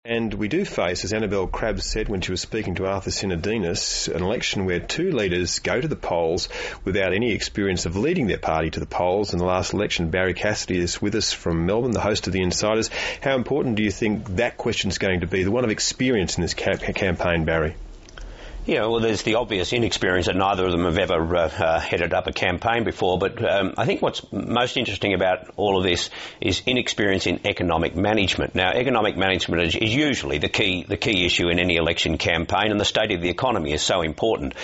And we do face, as Annabelle Crabb said when she was speaking to Arthur Sinodinos, an election where two leaders go to the polls without any experience of leading their party to the polls. In the last election, Barrie Cassidy is with us from Melbourne, the host of The Insiders. How important do you think that question's going to be, the one of experience in this campaign, Barrie? Yeah, well, there's the obvious inexperience that neither of them have ever headed up a campaign before, but I think what's most interesting about all of this is inexperience in economic management. Now, economic management is usually the key issue in any election campaign, and the state of the economy is so important.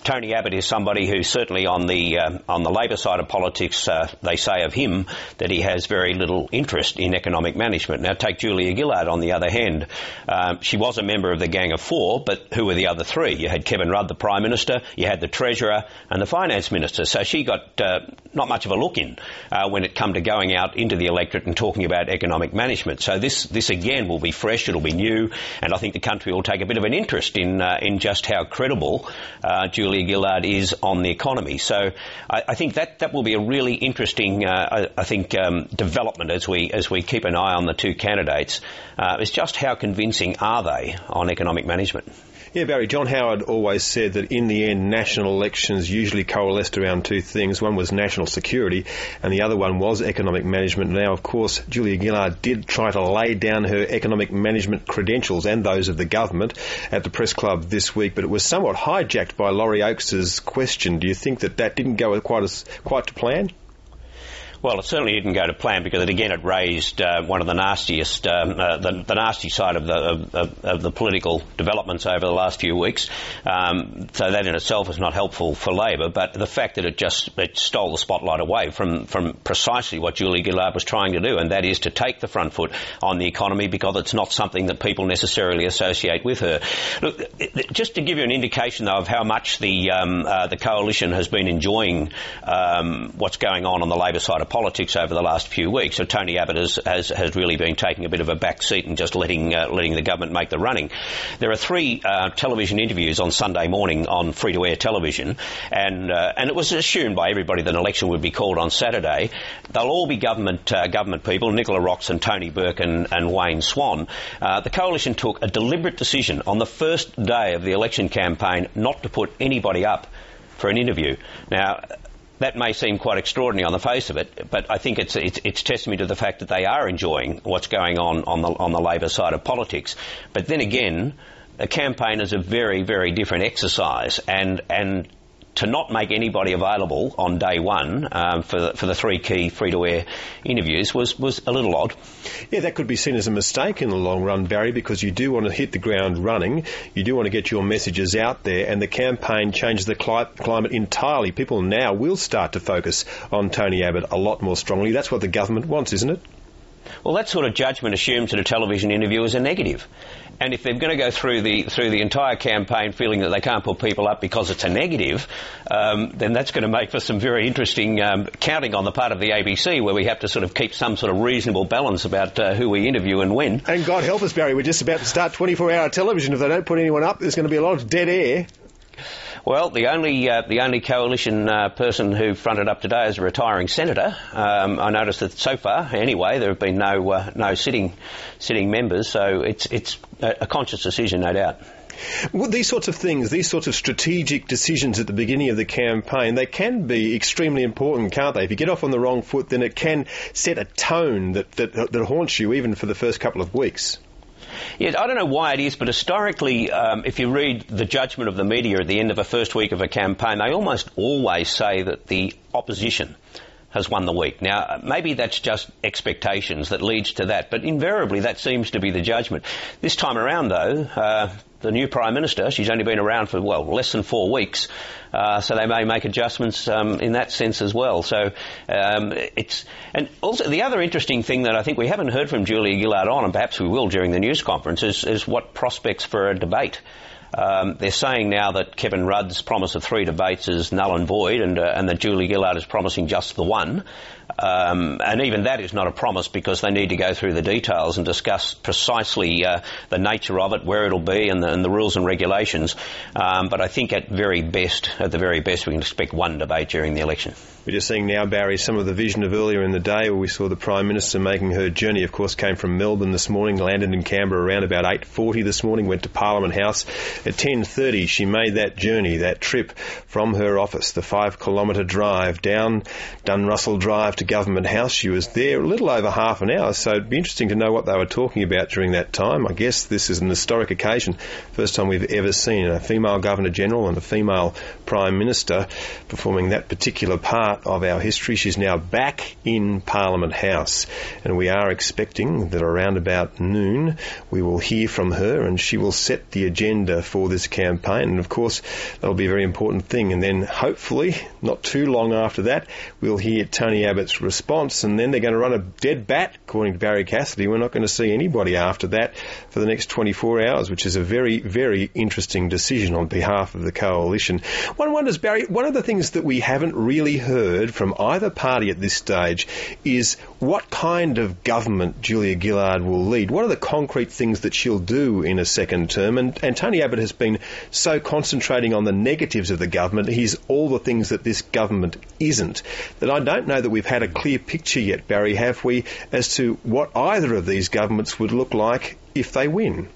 Tony Abbott is somebody who certainly on the Labor side of politics, they say of him that he has very little interest in economic management. Now take Julia Gillard on the other hand. She was a member of the Gang of Four, but who were the other three? You had Kevin Rudd, the Prime Minister, you had the Treasurer and the Finance Minister. So she got not much of a look in when it come to going out into the electorate and talking about economic management. So this again will be fresh, it'll be new, and I think the country will take a bit of an interest in just how credible Julia Gillard is on the economy. So I think that will be a really interesting, development as we keep an eye on the two candidates. Is just how convincing are they on economic management? Yeah, Barry, John Howard always said that in the end national elections usually coalesced around two things. One was national security and the other one was economic management. Now, of course, Julia Gillard did try to lay down her economic management credentials and those of the government at the press club this week, but it was somewhat hijacked by Laurie Oakes's question. Do you think that didn't go quite to plan? Well, it certainly didn't go to plan because it raised one of the nastiest, the nasty side of the political developments over the last few weeks. So that in itself is not helpful for Labor, but the fact that it stole the spotlight away from precisely what Julia Gillard was trying to do, and that is to take the front foot on the economy because it's not something that people necessarily associate with her. Look, just to give you an indication though of how much the coalition has been enjoying what's going on the Labor side of politics over the last few weeks. So Tony Abbott has really been taking a bit of a back seat and just letting the government make the running. There are three television interviews on Sunday morning on free-to-air television, and it was assumed by everybody that an election would be called on Saturday. They'll all be government people, Nicola Roxon, Tony Burke and Wayne Swan. The coalition took a deliberate decision on the first day of the election campaign not to put anybody up for an interview. Now, that may seem quite extraordinary on the face of it, but I think it's testimony to the fact that they are enjoying what's going on the Labor side of politics. But then again, a campaign is a very, very different exercise, and to not make anybody available on day one for the three key free-to-air interviews was a little odd. Yeah, that could be seen as a mistake in the long run, Barry, because you do want to hit the ground running, you do want to get your messages out there, and the campaign changes the climate entirely. People now will start to focus on Tony Abbott a lot more strongly. That's what the government wants, isn't it? Well, that sort of judgment assumes that a television interview is a negative. And if they're going to go through the entire campaign feeling that they can't put people up because it's a negative, then that's going to make for some very interesting counting on the part of the ABC, where we have to sort of keep some sort of reasonable balance about who we interview and when. And God help us, Barry, we're just about to start 24-hour television. If they don't put anyone up, there's going to be a lot of dead air. Well, the only coalition person who fronted up today is a retiring senator. I noticed that so far, anyway, there have been no sitting members, so it's a conscious decision, no doubt. Well, these sorts of things, these sorts of strategic decisions at the beginning of the campaign, they can be extremely important, can't they? If you get off on the wrong foot, then it can set a tone that haunts you even for the first couple of weeks. Yes, I don't know why it is, but historically, if you read the judgment of the media at the end of a first week of a campaign, they almost always say that the opposition has won the week. Now, maybe that's just expectations that leads to that, but invariably that seems to be the judgment. This time around, though, the new Prime Minister, she's only been around for, less than 4 weeks, so they may make adjustments in that sense as well. So and also the other interesting thing that I think we haven't heard from Julia Gillard on, and perhaps we will during the news conference, is what prospects for a debate. They're saying now that Kevin Rudd's promise of 3 debates is null and void, and that Julia Gillard is promising just the one. And even that is not a promise because they need to go through the details and discuss precisely the nature of it, where it'll be, and the rules and regulations. But I think at the very best, we can expect one debate during the election. We're just seeing now, Barry, some of the vision of earlier in the day where we saw the Prime Minister making her journey. Of course, came from Melbourne this morning, landed in Canberra around about 8:40 this morning, went to Parliament House. At 10:30, she made that journey, that trip from her office, the 5-kilometre drive down Dunrussell Drive to Government House. She was there a little over half an hour, so it'd be interesting to know what they were talking about during that time. I guess this is an historic occasion. First time we've ever seen a female Governor-General and a female Prime Minister performing that particular part of our history. She's now back in Parliament House, and we are expecting that around about noon we will hear from her, and she will set the agenda for this campaign. And of course, that'll be a very important thing. And then hopefully, not too long after that, we'll hear Tony Abbott's response, and then they're going to run a dead bat, according to Barrie Cassidy. We're not going to see anybody after that for the next 24 hours, which is a very, very interesting decision on behalf of the coalition. One wonders, Barry, one of the things that we haven't really heard from either party at this stage is what kind of government Julia Gillard will lead. What are the concrete things that she'll do in a second term? And Tony Abbott has been so concentrating on the negatives of the government, he's all the things that this government isn't, that I don't know that we've had a clear picture yet, Barry, have we, as to what either of these governments would look like if they win.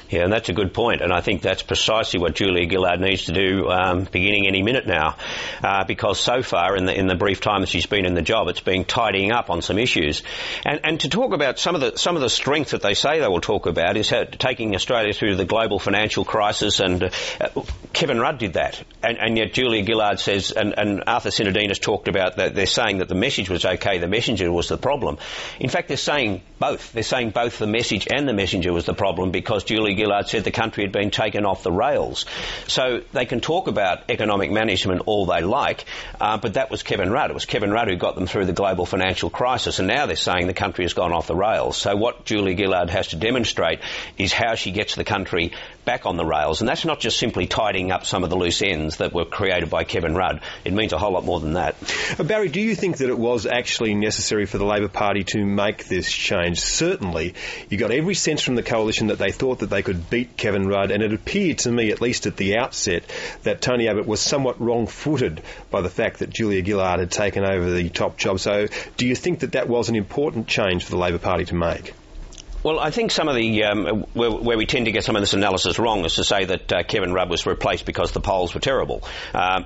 Yeah, and that's a good point, and I think that's precisely what Julia Gillard needs to do beginning any minute now, because so far in the brief time that she's been in the job, it's been tidying up on some issues. And to talk about some of the strength that they say they will talk about is taking Australia through the global financial crisis, and Kevin Rudd did that, and yet Julia Gillard says, and Arthur Sinodine has talked about that, they're saying that the message was okay, the messenger was the problem. In fact, they're saying both. They're saying both the message and the messenger was the problem, because Julia Gillard said the country had been taken off the rails. So they can talk about economic management all they like, but that was Kevin Rudd. It was Kevin Rudd who got them through the global financial crisis, and now they're saying the country has gone off the rails. So what Julia Gillard has to demonstrate is how she gets the country back on the rails, and that's not just simply tidying up some of the loose ends that were created by Kevin Rudd. It means a whole lot more than that. Barry, do you think that it was actually necessary for the Labor Party to make this change? Certainly, you got every sense from the coalition that they thought that they could beat Kevin Rudd, and it appeared to me, at least at the outset, that Tony Abbott was somewhat wrong-footed by the fact that Julia Gillard had taken over the top job. So do you think that that was an important change for the Labor Party to make? Well, I think some of the where we tend to get some of this analysis wrong is to say that Kevin Rudd was replaced because the polls were terrible.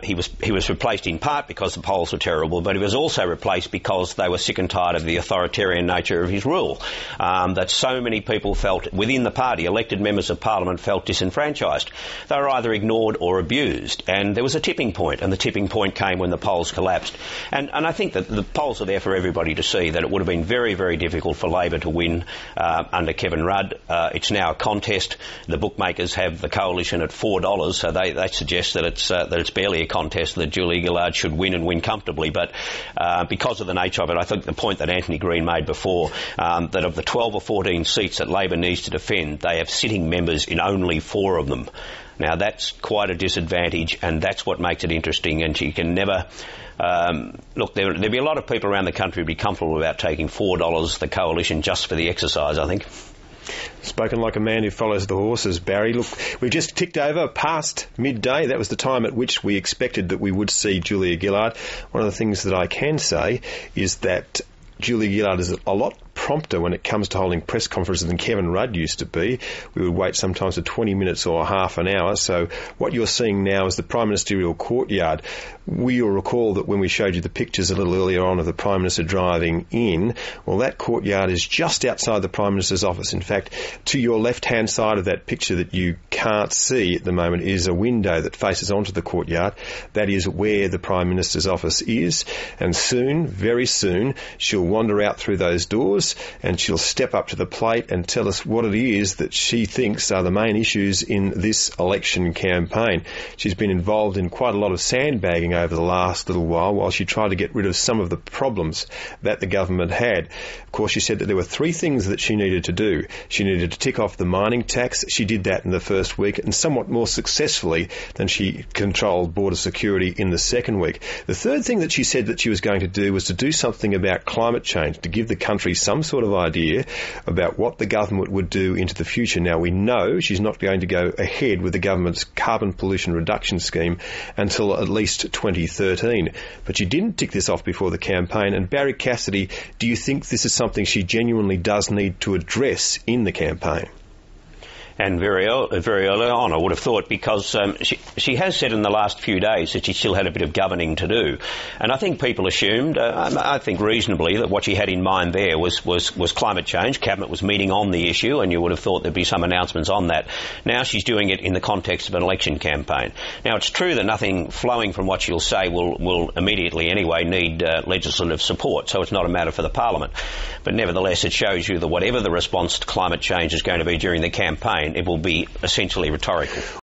He was replaced in part because the polls were terrible, but he was also replaced because they were sick and tired of the authoritarian nature of his rule. That so many people felt within the party, elected members of Parliament, felt disenfranchised. They were either ignored or abused, and there was a tipping point, and the tipping point came when the polls collapsed. And I think that the polls are there for everybody to see that it would have been very, very difficult for Labor to win under Kevin Rudd. It's now a contest. The bookmakers have the coalition at $4, so they suggest that it's barely a contest, that Julia Gillard should win and win comfortably. But because of the nature of it, I think the point that Anthony Green made before, that of the 12 or 14 seats that Labor needs to defend, they have sitting members in only 4 of them. Now, that's quite a disadvantage, and that's what makes it interesting, and you can never... look, there'll be a lot of people around the country who'd be comfortable about taking $4, the coalition, just for the exercise, I think. Spoken like a man who follows the horses, Barry. Look, we've just ticked over past midday. That was the time at which we expected that we would see Julia Gillard. One of the things that I can say is that Julia Gillard is a lot prompter when it comes to holding press conferences than Kevin Rudd used to be. We would wait sometimes for 20 minutes or half an hour. So what you're seeing now is the Prime Ministerial courtyard. We'll recall that when we showed you the pictures a little earlier on of the Prime Minister driving in, well, that courtyard is just outside the Prime Minister's office. In fact, to your left-hand side of that picture that you can't see at the moment is a window that faces onto the courtyard. That is where the Prime Minister's office is. And soon, very soon, she'll wander out through those doors and she'll step up to the plate and tell us what it is that she thinks are the main issues in this election campaign. She's been involved in quite a lot of sandbagging over the last little while she tried to get rid of some of the problems that the government had. Of course, she said that there were 3 things that she needed to do. She needed to tick off the mining tax. She did that in the first week, and somewhat more successfully than she controlled border security in the second week. The third thing that she said that she was going to do was to do something about climate change, to give the country some some sort of idea about what the government would do into the future. Now, we know she's not going to go ahead with the government's carbon pollution reduction scheme until at least 2013. But she didn't tick this off before the campaign. And Barrie Cassidy, do you think this is something she genuinely does need to address in the campaign? And very early on, I would have thought, because she has said in the last few days that she still had a bit of governing to do. And I think people assumed, I think reasonably, that what she had in mind there was climate change. Cabinet was meeting on the issue, and you would have thought there'd be some announcements on that. Now she's doing it in the context of an election campaign. Now, it's true that nothing flowing from what she'll say will immediately anyway need legislative support, so it's not a matter for the Parliament. But nevertheless, it shows you that whatever the response to climate change is going to be during the campaign, it will be essentially rhetorical.